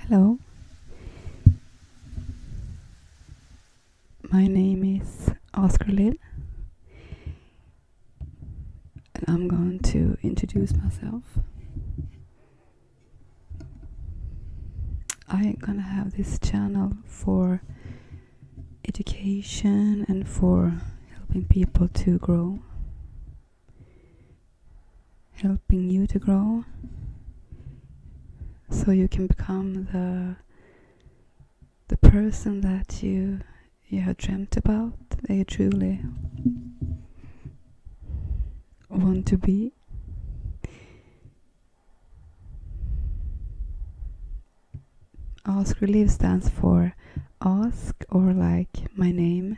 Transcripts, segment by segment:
Hello, my name is ASK Relive, and I'm going to introduce myself. I'm gonna have this channel for education and for helping people to grow, helping you to grow, so you can become the person that you have dreamt about, that you truly want to be. ASK Relive stands for ask, or like my name,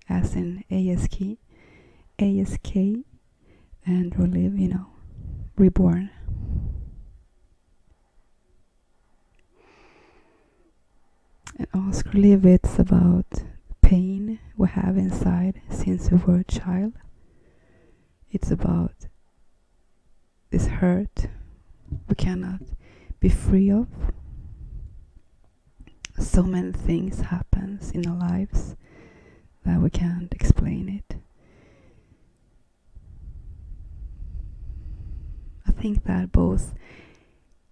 as in ASK, and relive, reborn. And ASK Relive, it's about pain we have inside since we were a child. It's about this hurt we cannot be free of. So many things happens in our lives that we can't explain it. I think that both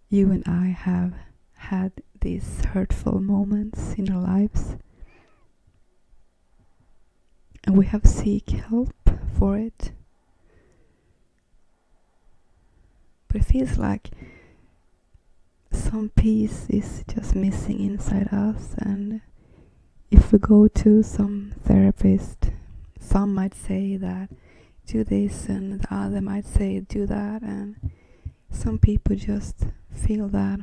you and I have had these hurtful moments in our lives, and we have seek help for it. But it feels like some piece is just missing inside us, and if we go to some therapist, some might say that do this, and the other might say do that, and some people just feel that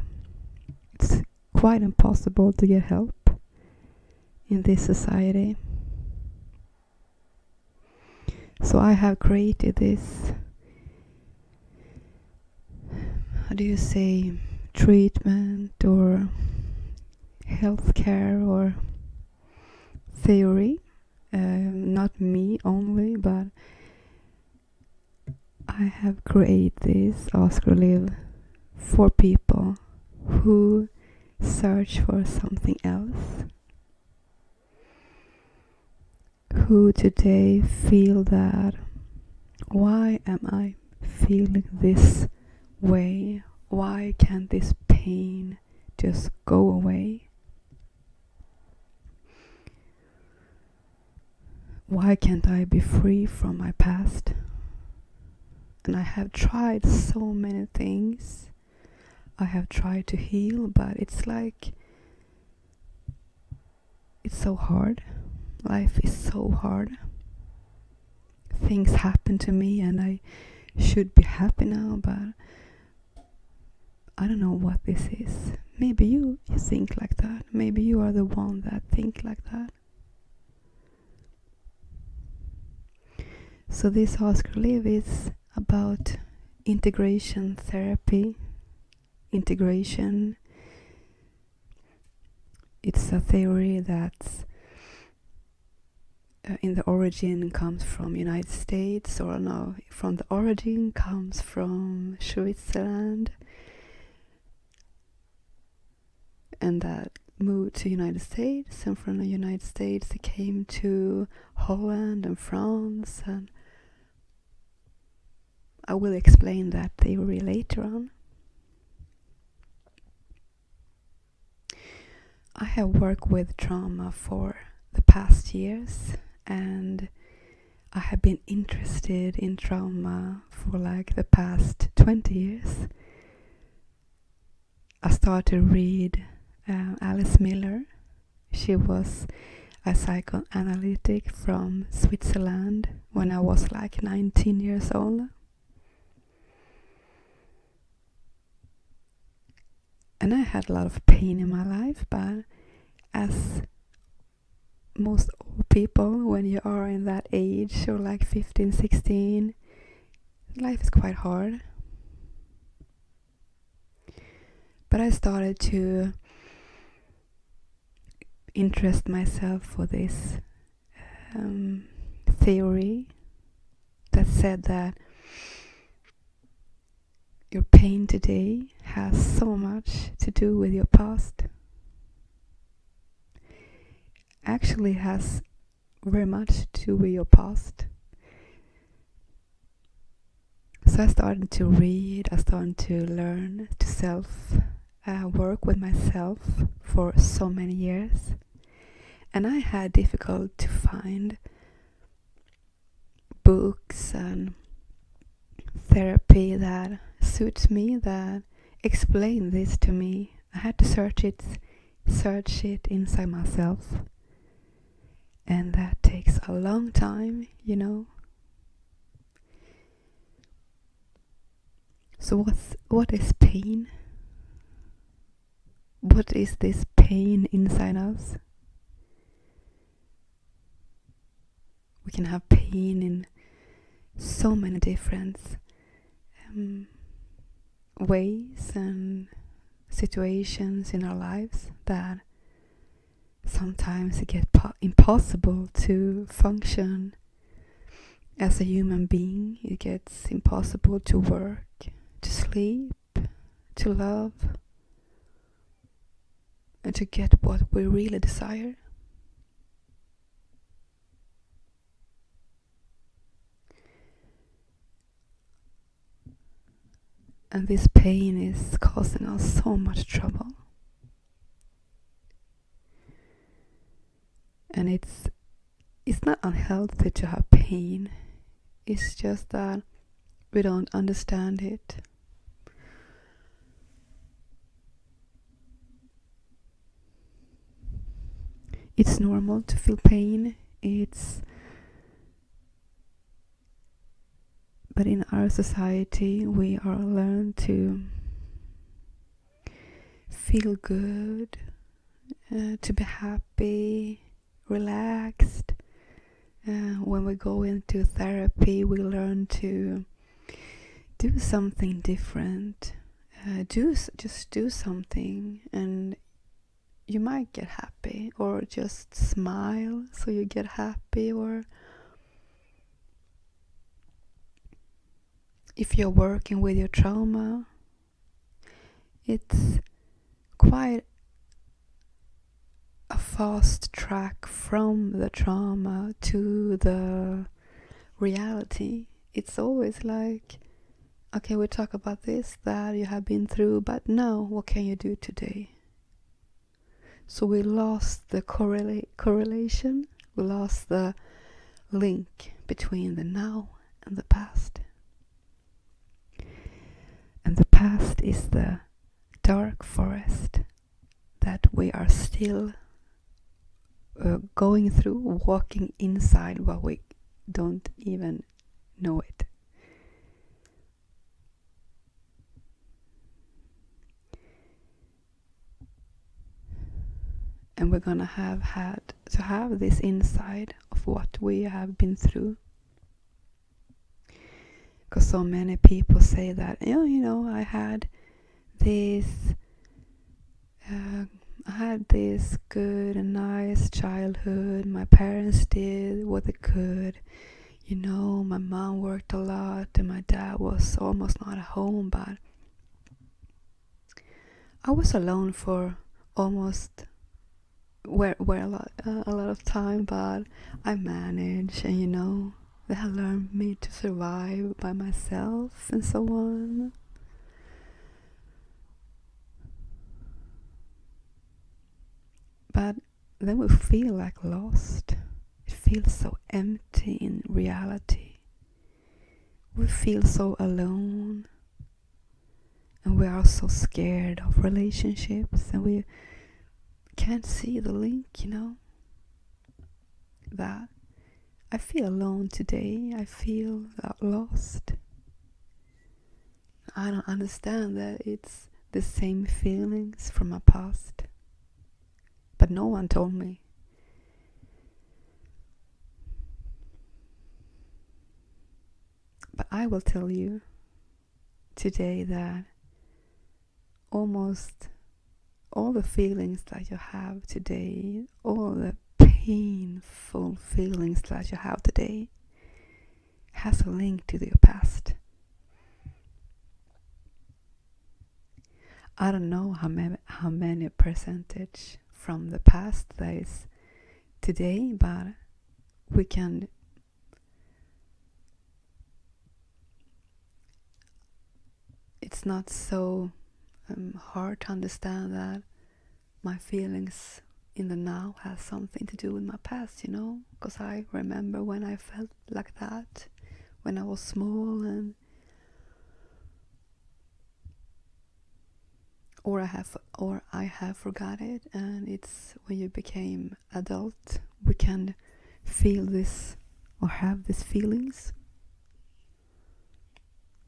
it's quite impossible to get help in this society. So I have created this, how do you say, treatment or healthcare or theory, not me only, but I have created this ASK Relive for people who search for something else, who today feel that, why am I feeling this way? Why can't this pain just go away? Why can't I be free from my past? And I have tried so many things. I have tried to heal, but it's like, it's so hard. Life is so hard. Things happen to me and I should be happy now, but I don't know what this is. Maybe you think like that. Maybe you are the one that think like that. So this ASK Relive is about integration therapy. Integration, it's a theory that's in the origin comes from United States, or no, from the origin comes from Switzerland, and that moved to United States, and from the United States it came to Holland and France, and I will explain that theory later on. I have worked with trauma for the past years, and I have been interested in trauma for like the past 20 years. I started to read Alice Miller. She was a psychoanalytic from Switzerland when I was like 19 years old. And I had a lot of pain in my life, but as most old people, when you are in that age, or like 15, 16, life is quite hard. But I started to interest myself for this theory that said that your pain today has so much to do with your past. actually has very much to do with your past. So I started to read, I started to learn to work with myself for so many years. And I had difficult to find books and therapy that suits me, that explain this to me. I had to search it inside myself. And that takes a long time, So what is pain? What is this pain inside us? We can have pain in so many different ways and situations in our lives that sometimes it gets impossible to function as a human being. It gets impossible to work, to sleep, to love, and to get what we really desire. And this pain is causing us so much trouble. And it's not unhealthy to have pain. It's just that we don't understand it. It's normal to feel pain. But in our society, we are learned to feel good, to be happy, relaxed. When we go into therapy, we learn to do something different. Just do something, and you might get happy, or just smile so you get happy, or if you're working with your trauma, it's quite a fast track from the trauma to the reality. It's always like, okay, we talk about this that you have been through, but now what can you do today? So we lost the correlation, we lost the link between the now and the past. And the past is the dark forest that we are still going through, walking inside while we don't even know it. And we're gonna have this insight of what we have been through. Because so many people say that, I had this good and nice childhood. My parents did what they could. My mom worked a lot and my dad was almost not at home, but I was alone for almost a lot of time, but I managed, and they had learned me to survive by myself and so on. But then we feel like lost. It feels so empty in reality. We feel so alone, and we are so scared of relationships, and we can't see the link, that I feel alone today. I feel lost. I don't understand that it's the same feelings from my past. But no one told me. But I will tell you today that almost all the feelings that you have today, all the painful feelings that you have today, has a link to your past. I don't know how many percentage from the past that is today, but we can it's not so hard to understand that my feelings in the now has something to do with my past, because I remember when I felt like that when I was small, and or I have forgot it, and it's when you became adult we can feel this or have these feelings.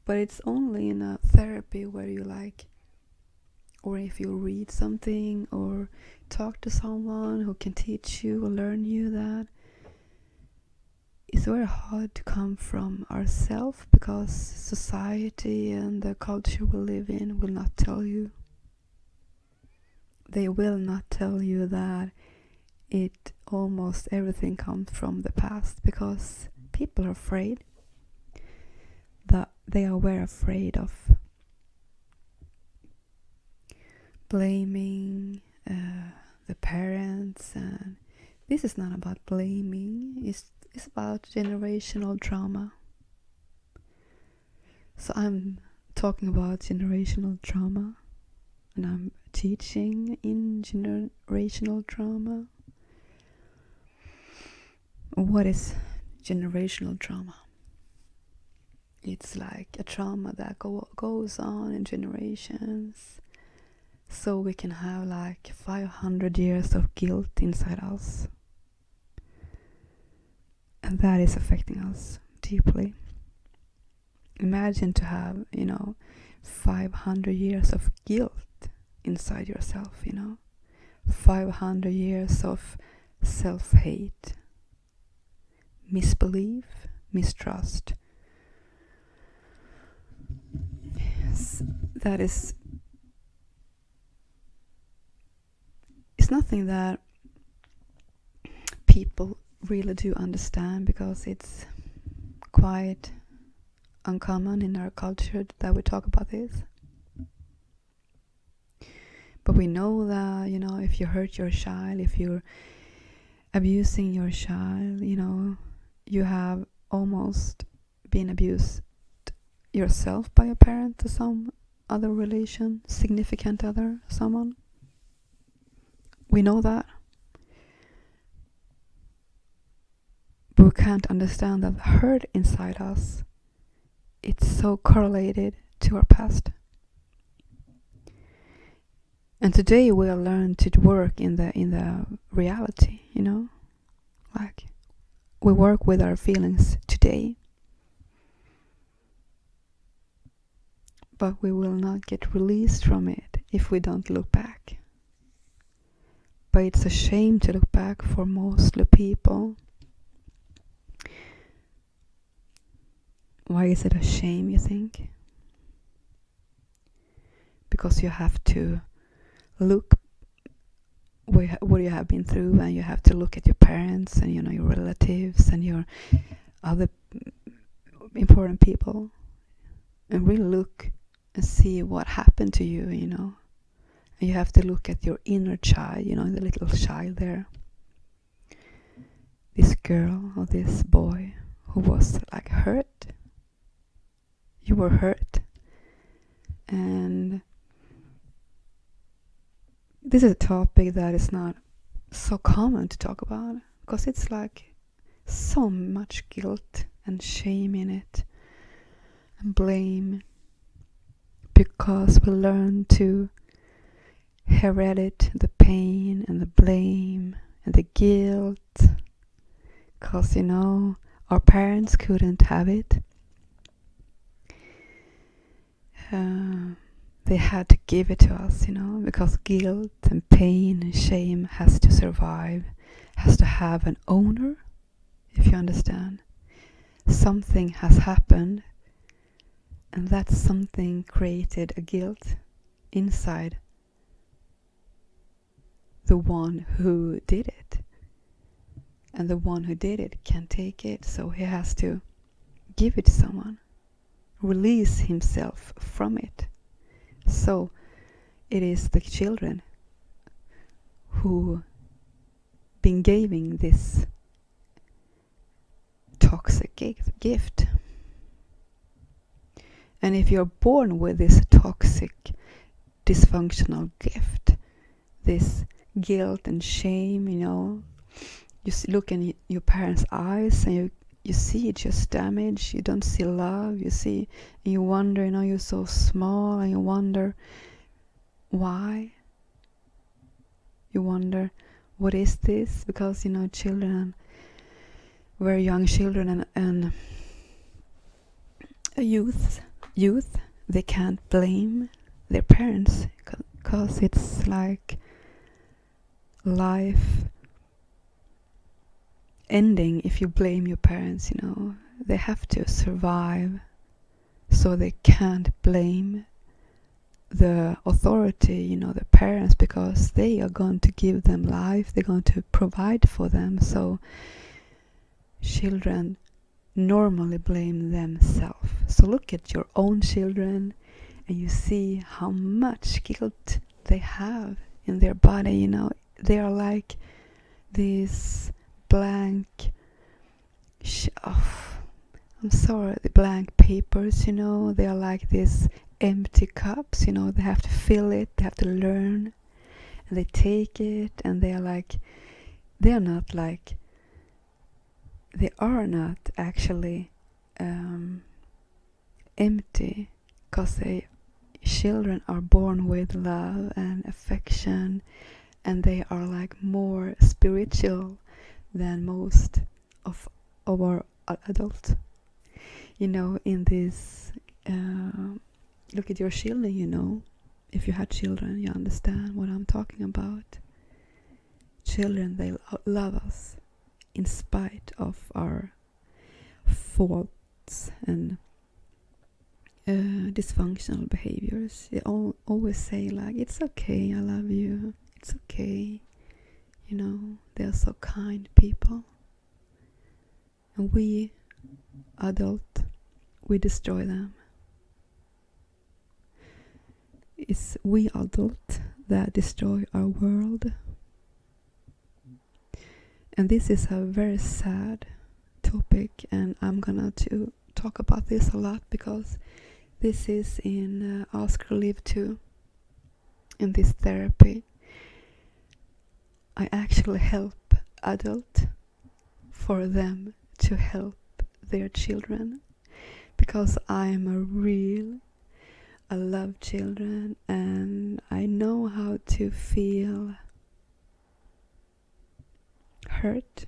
But it's only in a therapy where you or if you read something or talk to someone who can teach you or learn you, that it's very hard to come from ourselves, because society and the culture we live in will not tell you. They will not tell you that almost everything comes from the past, because people are afraid. That they are very afraid of blaming the parents, and this is not about blaming, it's about generational trauma. So I'm talking about generational trauma, and I'm teaching in generational trauma. What is generational trauma? It's like a trauma that goes on in generations, so we can have 500 years of guilt inside us, and that is affecting us deeply. Imagine to have 500 years of guilt inside yourself, 500 years of self-hate, misbelief, mistrust. That is, it's nothing that people really do understand, because it's quite uncommon in our culture that we talk about this. But we know that, if you hurt your child, if you're abusing your child, you have almost been abused yourself by a parent or some other relation, significant other, someone. We know that. But we can't understand that hurt inside us, it's so correlated to our past. And today we will learn to work in the reality, we work with our feelings today. But we will not get released from it if we don't look back. But it's a shame to look back for mostly people. Why is it a shame, you think? Because you have to look what you have been through, and you have to look at your parents and your relatives and your other important people, and really look and see what happened to you, and you have to look at your inner child, the little child there, this girl or this boy who was hurt. You were hurt, and this is a topic that is not so common to talk about, because it's so much guilt and shame in it, and blame, because we learn to heredit the pain and the blame and the guilt, because our parents couldn't have it. They had to give it to us, because guilt and pain and shame has to survive, has to have an owner, if you understand. Something has happened, and that something created a guilt inside the one who did it. And the one who did it can't take it, so he has to give it to someone, release himself from it. So it is the children who been giving this toxic gift. And if you're born with this toxic, dysfunctional gift, this guilt and shame, you look in your parents' eyes and you see just damage, you don't see love, and you wonder, you're so small, and you wonder why. You wonder, what is this? Because, children, very young children and youth, they can't blame their parents, because it's like life ending if you blame your parents. They have to survive, so they can't blame the authority, the parents, because they are going to give them life, they're going to provide for them. So children normally blame themselves. So look at your own children and you see how much guilt they have in their body. They are like these blank the blank papers. They are like these empty cups. They have to fill it, they have to learn, and they take it, and they are not actually empty, because children are born with love and affection, and they are like more spiritual than most of our adults. In this look at your children. If you had children, you understand what I'm talking about. Children, they love us in spite of our faults and dysfunctional behaviors. They always say like, it's okay, I love you, it's okay. They're so kind people. And we adults, we destroy them. It's we adults that destroy our world. And this is a very sad topic, and I'm gonna to talk about this a lot, because this is in ASK Relive 2. In this therapy, I actually help adults for them to help their children, because I love children, and I know how to feel hurt.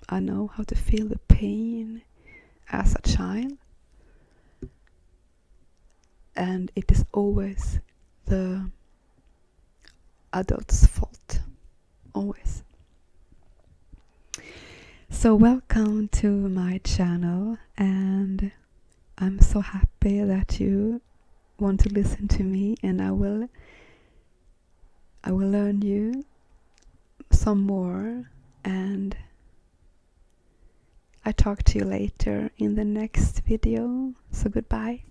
I know how to feel the pain as a child, and it is always the adult's fault, always. So welcome to my channel, and I'm so happy that you want to listen to me, and I will learn you some more, and I talk to you later in the next video. So goodbye.